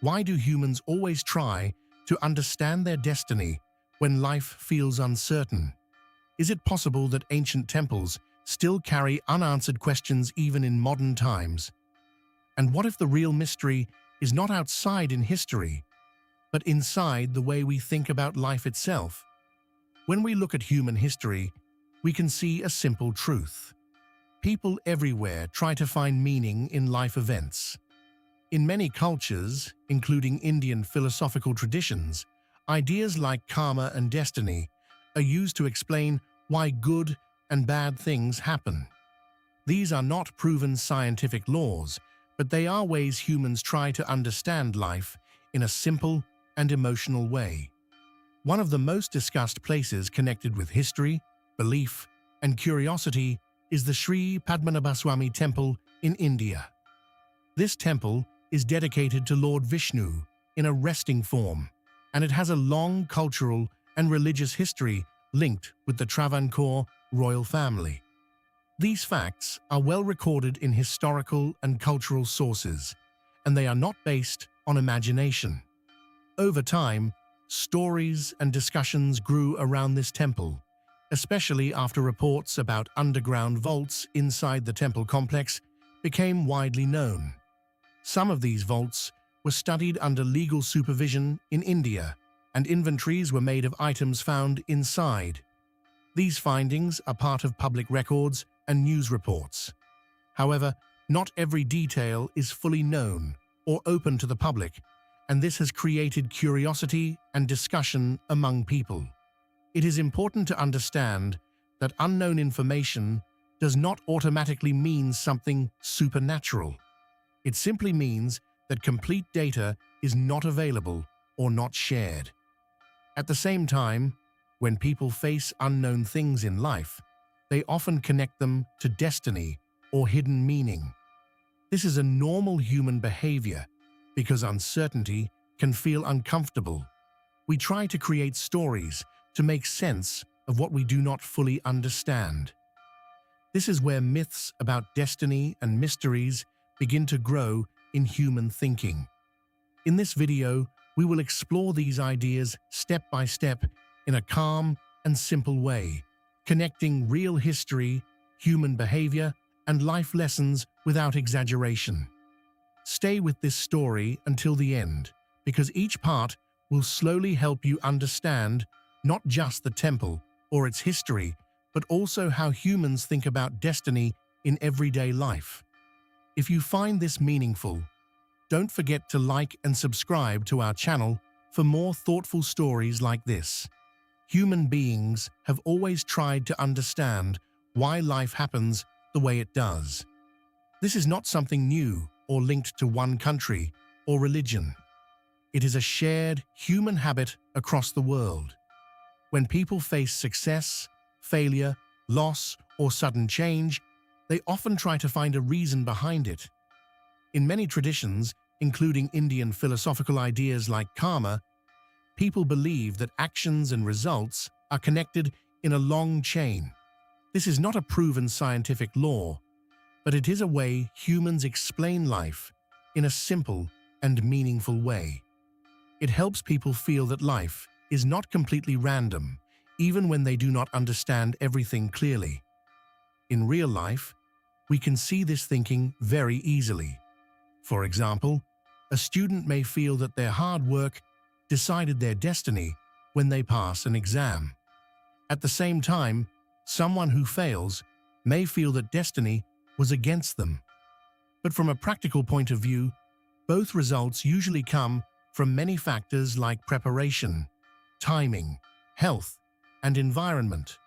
Why do humans always try to understand their destiny when life feels uncertain? Is it possible that ancient temples still carry unanswered questions even in modern times? And what if the real mystery is not outside in history, but inside the way we think about life itself? When we look at human history, we can see a simple truth. People everywhere try to find meaning in life events. In many cultures, including Indian philosophical traditions, ideas like karma and destiny are used to explain why good and bad things happen. These are not proven scientific laws, but they are ways humans try to understand life in a simple and emotional way. One of the most discussed places connected with history, belief, and curiosity is the Sree Padmanabhaswamy Temple in India. This temple is dedicated to Lord Vishnu in a resting form, and it has a long cultural and religious history linked with the Travancore royal family. These facts are well recorded in historical and cultural sources, and they are not based on imagination. Over time, stories and discussions grew around this temple, especially after reports about underground vaults inside the temple complex became widely known. Some of these vaults were studied under legal supervision in India, and inventories were made of items found inside. These findings are part of public records and news reports. However, not every detail is fully known or open to the public, and this has created curiosity and discussion among people. It is important to understand that unknown information does not automatically mean something supernatural. It simply means that complete data is not available or not shared. At the same time, when people face unknown things in life, they often connect them to destiny or hidden meaning. This is a normal human behavior because uncertainty can feel uncomfortable. We try to create stories to make sense of what we do not fully understand. This is where myths about destiny and mysteries begin to grow in human thinking. In this video, we will explore these ideas step by step in a calm and simple way, connecting real history, human behavior, and life lessons without exaggeration. Stay with this story until the end, because each part will slowly help you understand not just the temple or its history, but also how humans think about destiny in everyday life. If you find this meaningful, don't forget to like and subscribe to our channel for more thoughtful stories like this. Human beings have always tried to understand why life happens the way it does. This is not something new or linked to one country or religion. It is a shared human habit across the world. When people face success, failure, loss, or sudden change, they often try to find a reason behind it. In many traditions, including Indian philosophical ideas like karma, people believe that actions and results are connected in a long chain. This is not a proven scientific law, but it is a way humans explain life in a simple and meaningful way. It helps people feel that life is not completely random, even when they do not understand everything clearly. In real life, we can see this thinking very easily. For example, a student may feel that their hard work decided their destiny when they pass an exam. At the same time, someone who fails may feel that destiny was against them. But from a practical point of view, both results usually come from many factors like preparation, timing, health, and environment.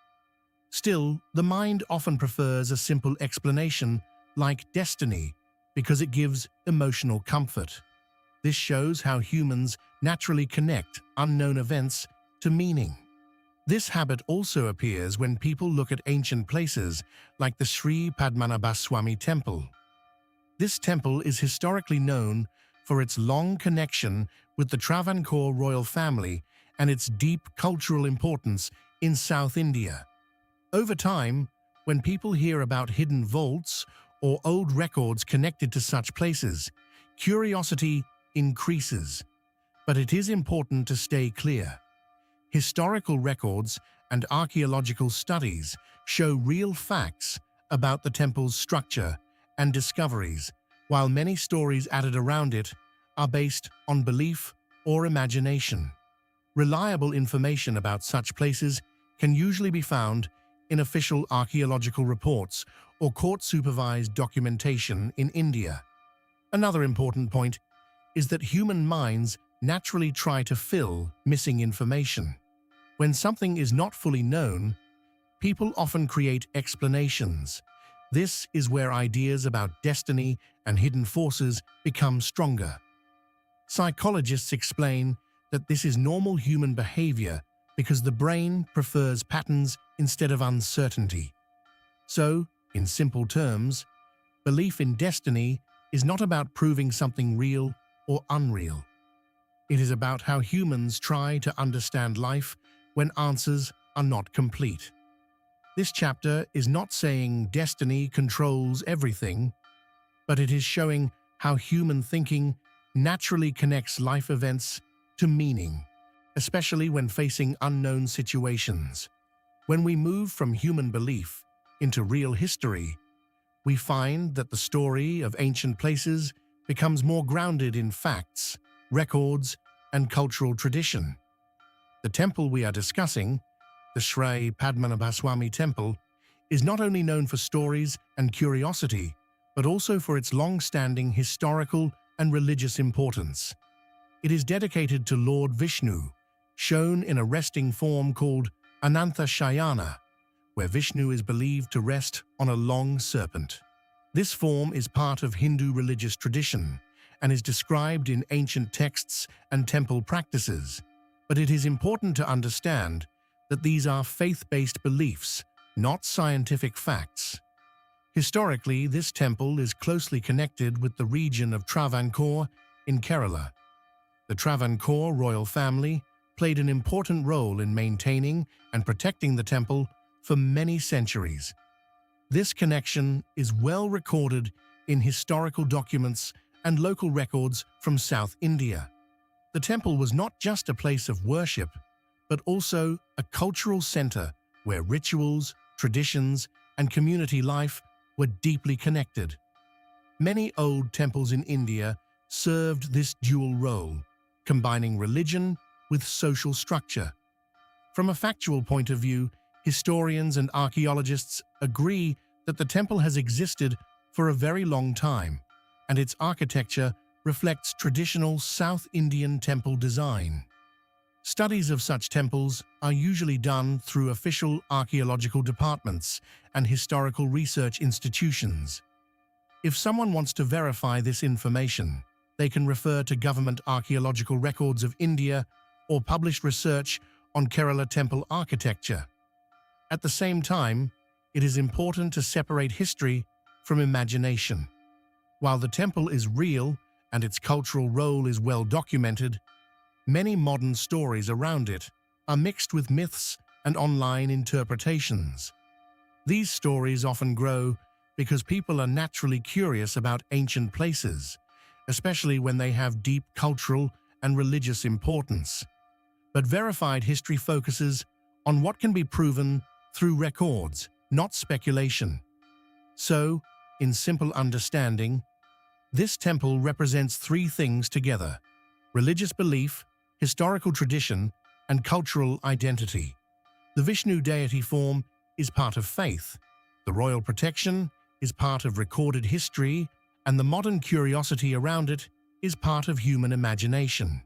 Still, the mind often prefers a simple explanation like destiny because it gives emotional comfort. This shows how humans naturally connect unknown events to meaning. This habit also appears when people look at ancient places like the Sree Padmanabhaswamy Temple. This temple is historically known for its long connection with the Travancore royal family and its deep cultural importance in South India. Over time, when people hear about hidden vaults or old records connected to such places, curiosity increases. But it is important to stay clear. Historical records and archaeological studies show real facts about the temple's structure and discoveries, while many stories added around it are based on belief or imagination. Reliable information about such places can usually be found in official archaeological reports or court-supervised documentation in India. Another important point is that human minds naturally try to fill missing information. When something is not fully known, people often create explanations. This is where ideas about destiny and hidden forces become stronger. Psychologists explain that this is normal human behavior because the brain prefers patterns instead of uncertainty. So, in simple terms, belief in destiny is not about proving something real or unreal. It is about how humans try to understand life when answers are not complete. This chapter is not saying destiny controls everything, but it is showing how human thinking naturally connects life events to meaning, especially when facing unknown situations. When we move from human belief into real history, we find that the story of ancient places becomes more grounded in facts, records, and cultural tradition. The temple we are discussing, the Sree Padmanabhaswamy Temple, is not only known for stories and curiosity, but also for its long-standing historical and religious importance. It is dedicated to Lord Vishnu, shown in a resting form called Anantha Shayana, where Vishnu is believed to rest on a long serpent. This form is part of Hindu religious tradition and is described in ancient texts and temple practices, but it is important to understand that these are faith-based beliefs, not scientific facts. Historically, this temple is closely connected with the region of Travancore in Kerala. The Travancore royal family played an important role in maintaining and protecting the temple for many centuries. This connection is well recorded in historical documents and local records from South India. The temple was not just a place of worship, but also a cultural center where rituals, traditions, and community life were deeply connected. Many old temples in India served this dual role, combining religion with social structure. From a factual point of view, historians and archaeologists agree that the temple has existed for a very long time, and its architecture reflects traditional South Indian temple design. Studies of such temples are usually done through official archaeological departments and historical research institutions. If someone wants to verify this information, they can refer to government archaeological records of India or published research on Kerala temple architecture. At the same time, it is important to separate history from imagination. While the temple is real and its cultural role is well documented, many modern stories around it are mixed with myths and online interpretations. These stories often grow because people are naturally curious about ancient places, especially when they have deep cultural and religious importance. But verified history focuses on what can be proven through records, not speculation. So, in simple understanding, this temple represents three things together: religious belief, historical tradition, and cultural identity. The Vishnu deity form is part of faith, the royal protection is part of recorded history, and the modern curiosity around it is part of human imagination.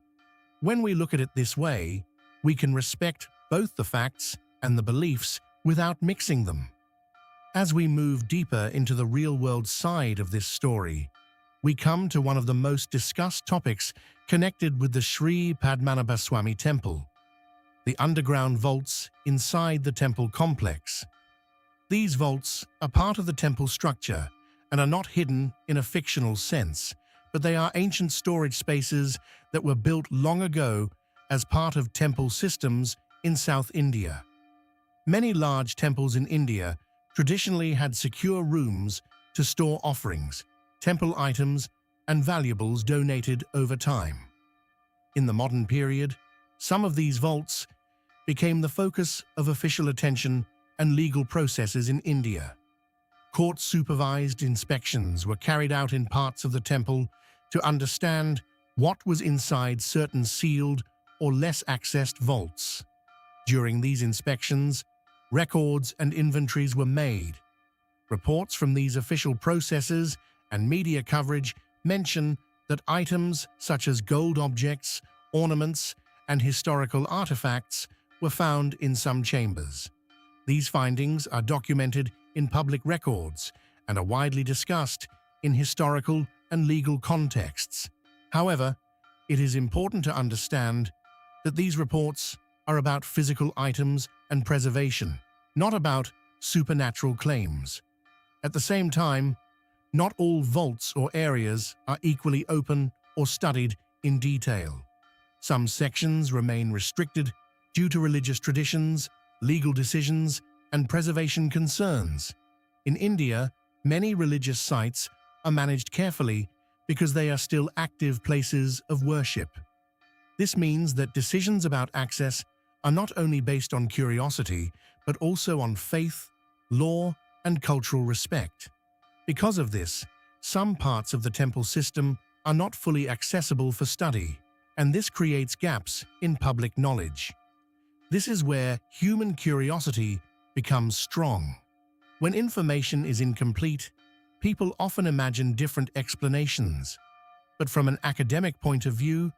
When we look at it this way, we can respect both the facts and the beliefs without mixing them. As we move deeper into the real-world side of this story, we come to one of the most discussed topics connected with the Sree Padmanabhaswamy Temple: the underground vaults inside the temple complex. These vaults are part of the temple structure and are not hidden in a fictional sense, but they are ancient storage spaces that were built long ago as part of temple systems in South India. Many large temples in India traditionally had secure rooms to store offerings, temple items, and valuables donated over time. In the modern period, some of these vaults became the focus of official attention and legal processes in India. Court-supervised inspections were carried out in parts of the temple to understand what was inside certain sealed or less accessed vaults. During these inspections, records and inventories were made. Reports from these official processes and media coverage mention that items such as gold objects, ornaments, and historical artifacts were found in some chambers. These findings are documented in public records and are widely discussed in historical and legal contexts. However, it is important to understand that these reports are about physical items and preservation, not about supernatural claims. At the same time, not all vaults or areas are equally open or studied in detail. Some sections remain restricted due to religious traditions, legal decisions, and preservation concerns. In India, many religious sites are managed carefully because they are still active places of worship. This means that decisions about access are not only based on curiosity, but also on faith, law, and cultural respect. Because of this, some parts of the temple system are not fully accessible for study, and this creates gaps in public knowledge. This is where human curiosity becomes strong. When information is incomplete, people often imagine different explanations. But from an academic point of view,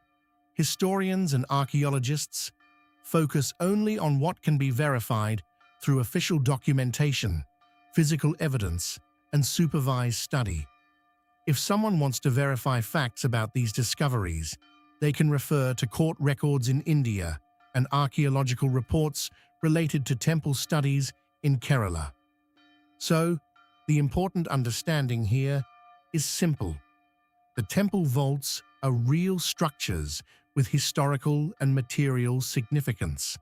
historians and archaeologists focus only on what can be verified through official documentation, physical evidence, and supervised study. If someone wants to verify facts about these discoveries, they can refer to court records in India and archaeological reports related to temple studies in Kerala. So, the important understanding here is simple. The temple vaults are real structures with historical and material significance.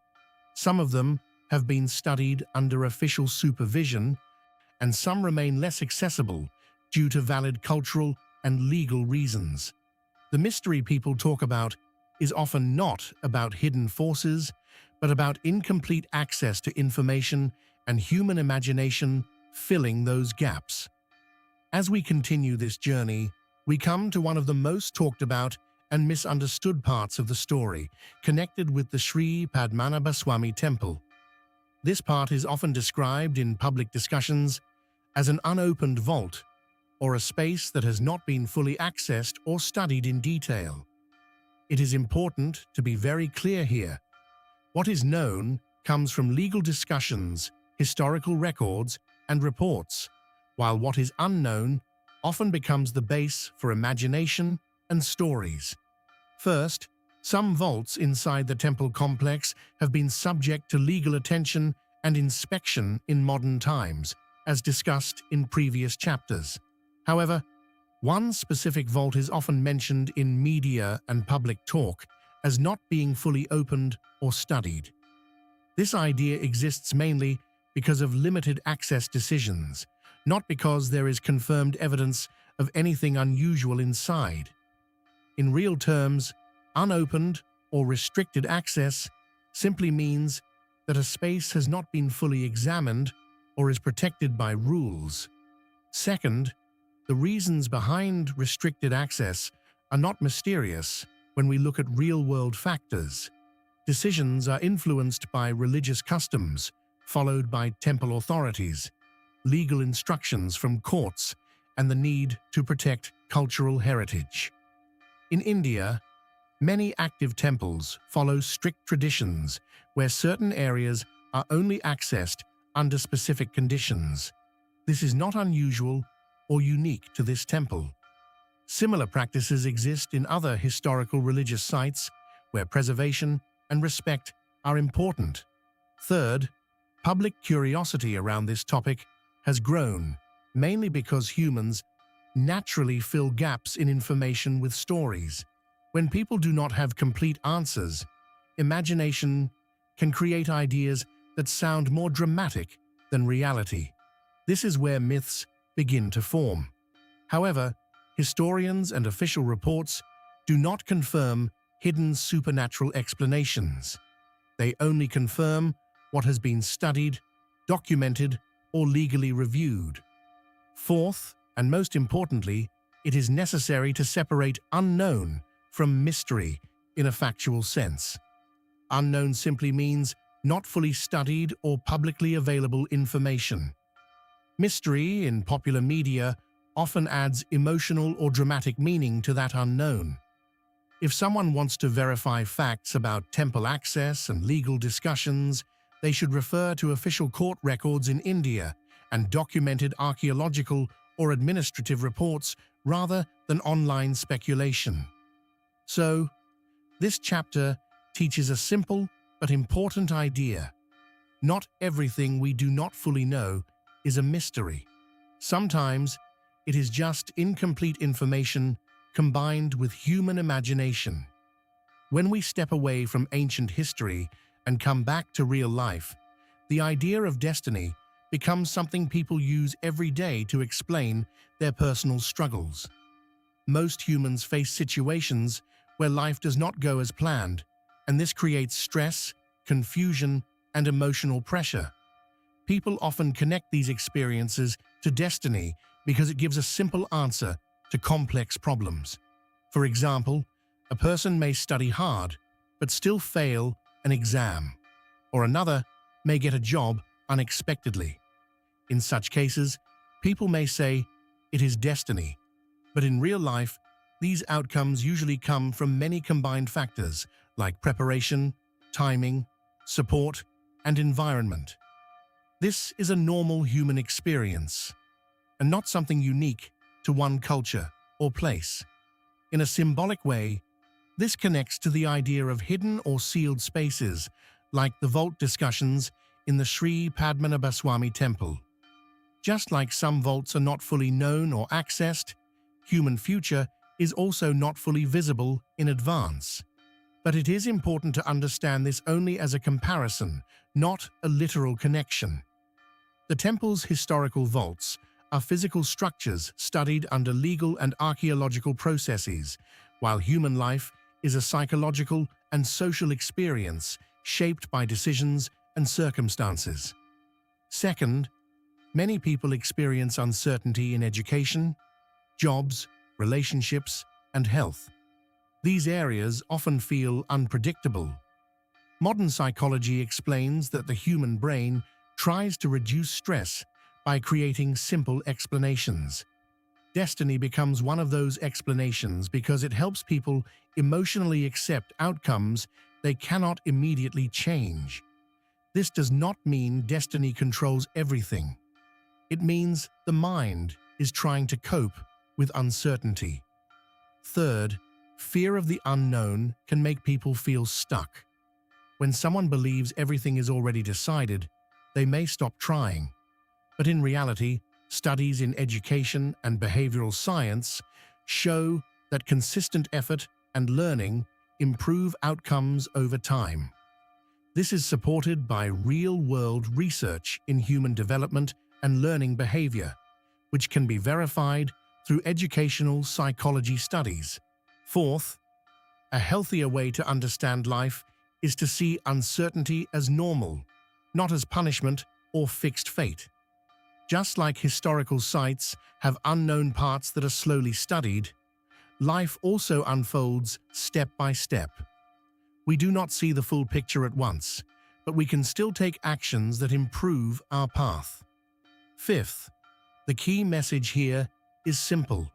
Some of them have been studied under official supervision, and some remain less accessible due to valid cultural and legal reasons. The mystery people talk about is often not about hidden forces, but about incomplete access to information and human imagination filling those gaps. As we continue this journey, we come to one of the most talked about and misunderstood parts of the story, connected with the Sree Padmanabhaswamy Temple. This part is often described in public discussions as an unopened vault, or a space that has not been fully accessed or studied in detail. It is important to be very clear here. What is known comes from legal discussions, historical records, and reports, while what is unknown often becomes the base for imagination and stories. First, some vaults inside the temple complex have been subject to legal attention and inspection in modern times, as discussed in previous chapters. However, one specific vault is often mentioned in media and public talk as not being fully opened or studied. This idea exists mainly because of limited access decisions, not because there is confirmed evidence of anything unusual inside. In real terms, unopened or restricted access simply means that a space has not been fully examined or is protected by rules. Second, the reasons behind restricted access are not mysterious when we look at real-world factors. Decisions are influenced by religious customs, followed by temple authorities, legal instructions from courts, and the need to protect cultural heritage. In India, many active temples follow strict traditions where certain areas are only accessed under specific conditions. This is not unusual or unique to this temple. Similar practices exist in other historical religious sites where preservation and respect are important. Third, public curiosity around this topic has grown, mainly because humans naturally fill gaps in information with stories. When people do not have complete answers, imagination can create ideas that sound more dramatic than reality. This is where myths begin to form. However, historians and official reports do not confirm hidden supernatural explanations. They only confirm what has been studied, documented, or legally reviewed. Fourth, and most importantly, it is necessary to separate unknown from mystery in a factual sense. Unknown simply means not fully studied or publicly available information. Mystery in popular media often adds emotional or dramatic meaning to that unknown. If someone wants to verify facts about temple access and legal discussions, they should refer to official court records in India and documented archaeological or administrative reports rather than online speculation. So, this chapter teaches a simple but important idea. Not everything we do not fully know is a mystery. Sometimes it is just incomplete information combined with human imagination. When we step away from ancient history and come back to real life, the idea of destiny becomes something people use every day to explain their personal struggles. Most humans face situations where life does not go as planned, and this creates stress, confusion, and emotional pressure. People often connect these experiences to destiny because it gives a simple answer to complex problems. For example, a person may study hard but still fail an exam, or another may get a job unexpectedly. In such cases, people may say, "It is destiny," but in real life, these outcomes usually come from many combined factors like preparation, timing, support, and environment. This is a normal human experience, and not something unique to one culture or place. In a symbolic way, this connects to the idea of hidden or sealed spaces, like the vault discussions in the Sree Padmanabhaswamy Temple. Just like some vaults are not fully known or accessed, human future is also not fully visible in advance. But it is important to understand this only as a comparison, not a literal connection. The temple's historical vaults are physical structures studied under legal and archaeological processes, while human life is a psychological and social experience shaped by decisions and circumstances. Second, many people experience uncertainty in education, jobs, relationships, and health. These areas often feel unpredictable. Modern psychology explains that the human brain tries to reduce stress by creating simple explanations. Destiny becomes one of those explanations because it helps people emotionally accept outcomes they cannot immediately change. This does not mean destiny controls everything. It means the mind is trying to cope with uncertainty. Third, fear of the unknown can make people feel stuck. When someone believes everything is already decided, they may stop trying. But in reality, studies in education and behavioral science show that consistent effort and learning improve outcomes over time. This is supported by real-world research in human development and learning behavior, which can be verified through educational psychology studies. Fourth, a healthier way to understand life is to see uncertainty as normal, not as punishment or fixed fate. Just like historical sites have unknown parts that are slowly studied, life also unfolds step by step. We do not see the full picture at once, but we can still take actions that improve our path. Fifth, the key message here is simple.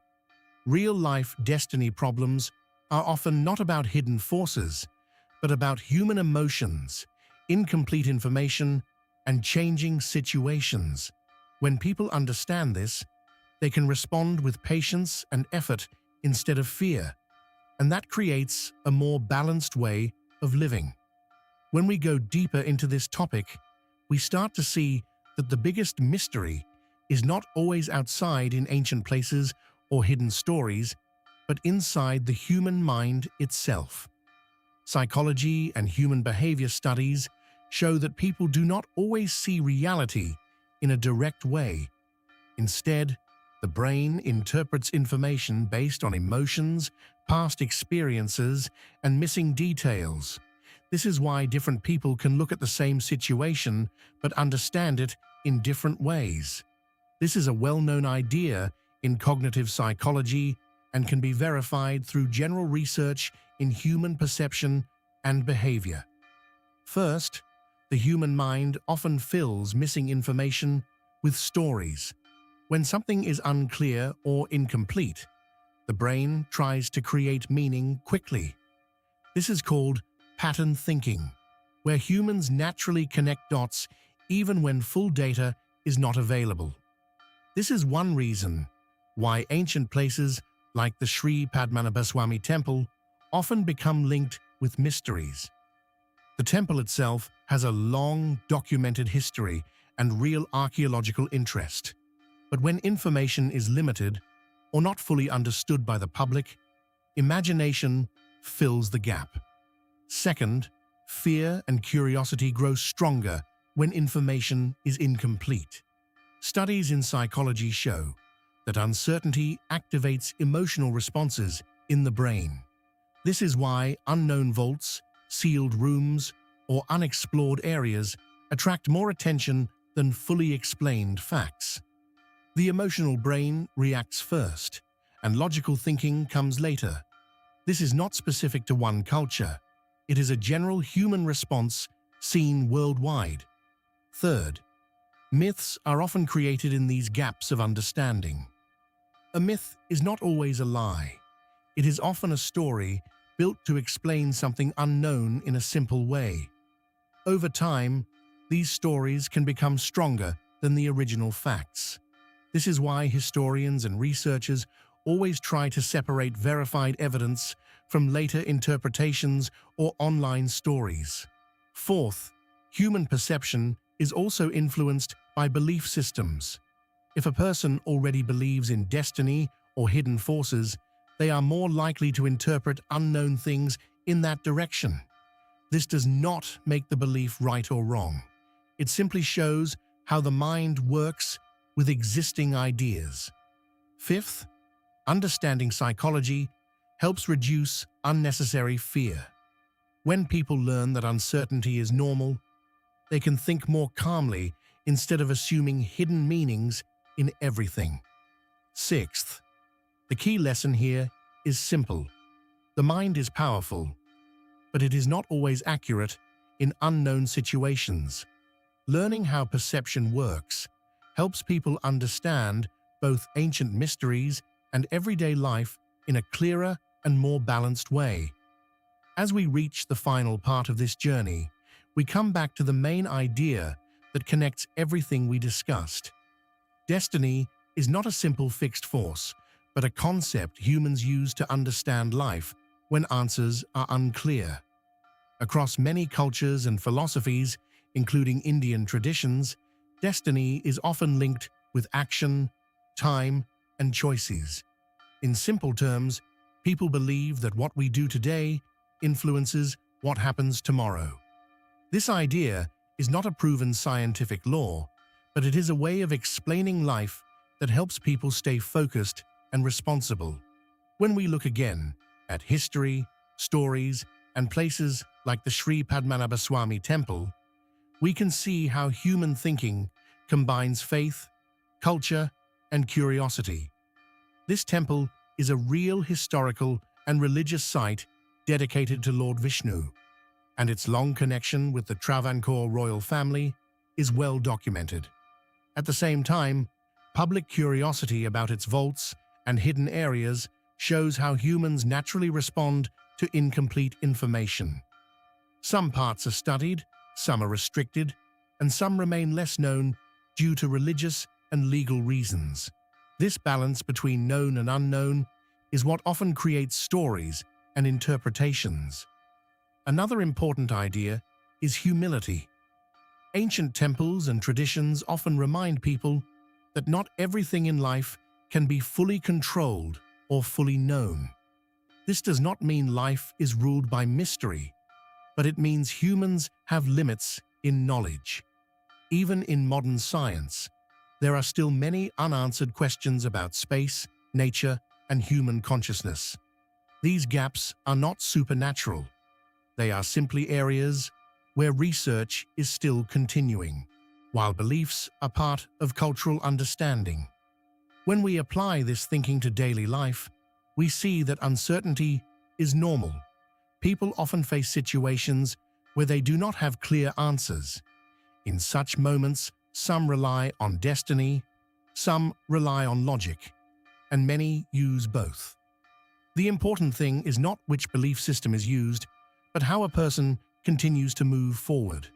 Real-life destiny problems are often not about hidden forces, but about human emotions, incomplete information, and changing situations. When people understand this, they can respond with patience and effort instead of fear, and that creates a more balanced way of living. When we go deeper into this topic, we start to see that the biggest mystery is not always outside in ancient places or hidden stories, but inside the human mind itself. Psychology and human behavior studies show that people do not always see reality in a direct way. Instead, the The brain interprets information based on emotions, past experiences, and missing details. This is why different people can look at the same situation but understand it in different ways. This is a well-known idea in cognitive psychology and can be verified through general research in human perception and behavior. First, the human mind often fills missing information with stories. When something is unclear or incomplete, the brain tries to create meaning quickly. This is called pattern thinking, where humans naturally connect dots even when full data is not available. This is one reason why ancient places like the Sree Padmanabhaswamy Temple often become linked with mysteries. The temple itself has a long documented history and real archaeological interest. But when information is limited or not fully understood by the public, imagination fills the gap. Second, fear and curiosity grow stronger when information is incomplete. Studies in psychology show that uncertainty activates emotional responses in the brain. This is why unknown vaults, sealed rooms, or unexplored areas attract more attention than fully explained facts. The emotional brain reacts first, and logical thinking comes later. This is not specific to one culture. It is a general human response seen worldwide. Third, myths are often created in these gaps of understanding. A myth is not always a lie. It is often a story built to explain something unknown in a simple way. Over time, these stories can become stronger than the original facts. This is why historians and researchers always try to separate verified evidence from later interpretations or online stories. Fourth, human perception is also influenced by belief systems. If a person already believes in destiny or hidden forces, they are more likely to interpret unknown things in that direction. This does not make the belief right or wrong. It simply shows how the mind works with existing ideas. Fifth, understanding psychology helps reduce unnecessary fear. When people learn that uncertainty is normal, they can think more calmly instead of assuming hidden meanings in everything. Sixth, the key lesson here is simple. The mind is powerful, but it is not always accurate in unknown situations. Learning how perception works helps people understand both ancient mysteries and everyday life in a clearer and more balanced way. As we reach the final part of this journey, we come back to the main idea that connects everything we discussed. Destiny is not a simple fixed force, but a concept humans use to understand life when answers are unclear. Across many cultures and philosophies, including Indian traditions, destiny is often linked with action, time, and choices. In simple terms, people believe that what we do today influences what happens tomorrow. This idea is not a proven scientific law, but it is a way of explaining life that helps people stay focused and responsible. When we look again at history, stories, and places like the Sree Padmanabhaswamy Temple, we can see how human thinking combines faith, culture, and curiosity. This temple is a real historical and religious site dedicated to Lord Vishnu, and its long connection with the Travancore royal family is well documented. At the same time, public curiosity about its vaults and hidden areas shows how humans naturally respond to incomplete information. Some parts are studied, some are restricted, and some remain less known due to religious and legal reasons. This balance between known and unknown is what often creates stories and interpretations. Another important idea is humility. Ancient temples and traditions often remind people that not everything in life can be fully controlled or fully known. This does not mean life is ruled by mystery, but it means humans have limits in knowledge. Even in modern science, there are still many unanswered questions about space, nature, and human consciousness. These gaps are not supernatural. They are simply areas where research is still continuing, while beliefs are part of cultural understanding. When we apply this thinking to daily life, we see that uncertainty is normal. People often face situations where they do not have clear answers. In such moments, some rely on destiny, some rely on logic, and many use both. The important thing is not which belief system is used, but how a person continues to move forward.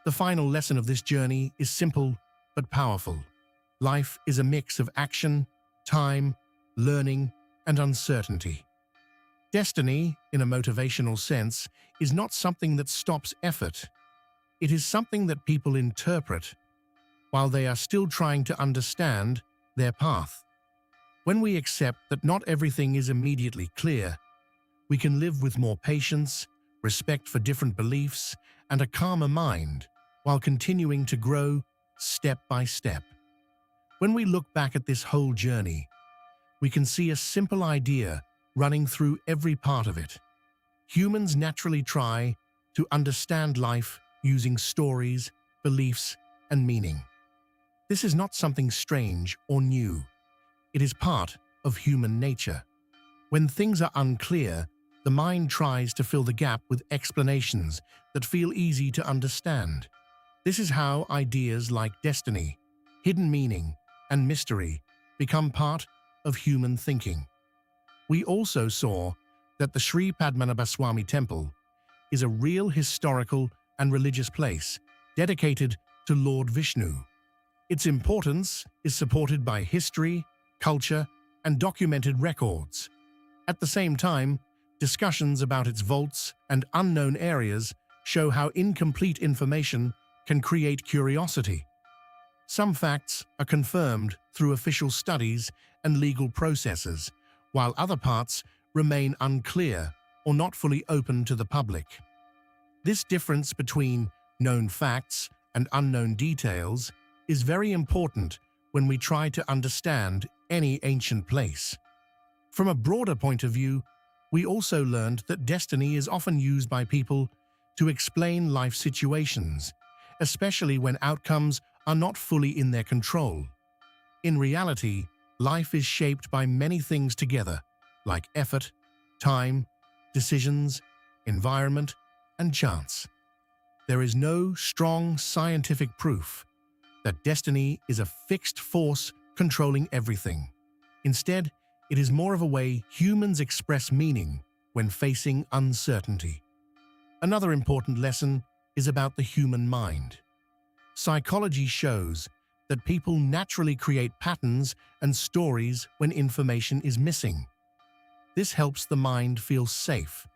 The final lesson of this journey is simple but powerful. Life is a mix of action, time, learning, and uncertainty. Destiny, in a motivational sense, is not something that stops effort. It is something that people interpret while they are still trying to understand their path. When we accept that not everything is immediately clear, we can live with more patience, respect for different beliefs, and a calmer mind while continuing to grow step by step. When we look back at this whole journey, we can see a simple idea running through every part of it. Humans naturally try to understand life using stories, beliefs, and meaning. This is not something strange or new. It is part of human nature. When things are unclear, the mind tries to fill the gap with explanations that feel easy to understand. This is how ideas like destiny, hidden meaning, and mystery become part of human thinking. We also saw that the Sree Padmanabhaswamy Temple is a real historical and religious place dedicated to Lord Vishnu. Its importance is supported by history, culture, and documented records. At the same time, discussions about its vaults and unknown areas show how incomplete information can create curiosity. Some facts are confirmed through official studies and legal processes, while other parts remain unclear or not fully open to the public. This difference between known facts and unknown details is very important when we try to understand any ancient place. From a broader point of view, we also learned that destiny is often used by people to explain life situations, especially when outcomes are not fully in their control. In reality, life is shaped by many things together, like effort, time, decisions, environment, and chance. There is no strong scientific proof that destiny is a fixed force controlling everything. Instead, it is more of a way humans express meaning when facing uncertainty. Another important lesson is about the human mind. Psychology shows that people naturally create patterns and stories when information is missing. This helps the mind feel safe,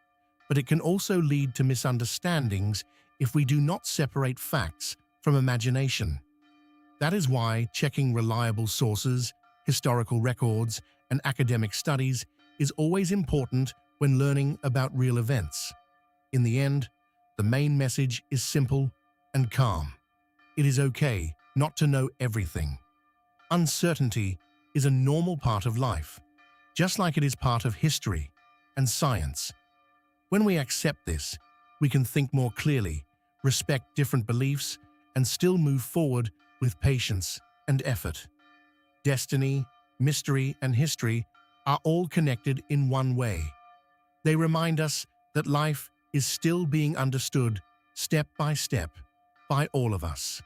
but it can also lead to misunderstandings if we do not separate facts from imagination. That is why checking reliable sources, historical records, and academic studies is always important when learning about real events. In the end, the main message is simple and calm. It is okay not to know everything. Uncertainty is a normal part of life, just like it is part of history and science. When we accept this, we can think more clearly, respect different beliefs, and still move forward with patience and effort. Destiny, mystery, and history are all connected in one way. They remind us that life is still being understood step by step by all of us.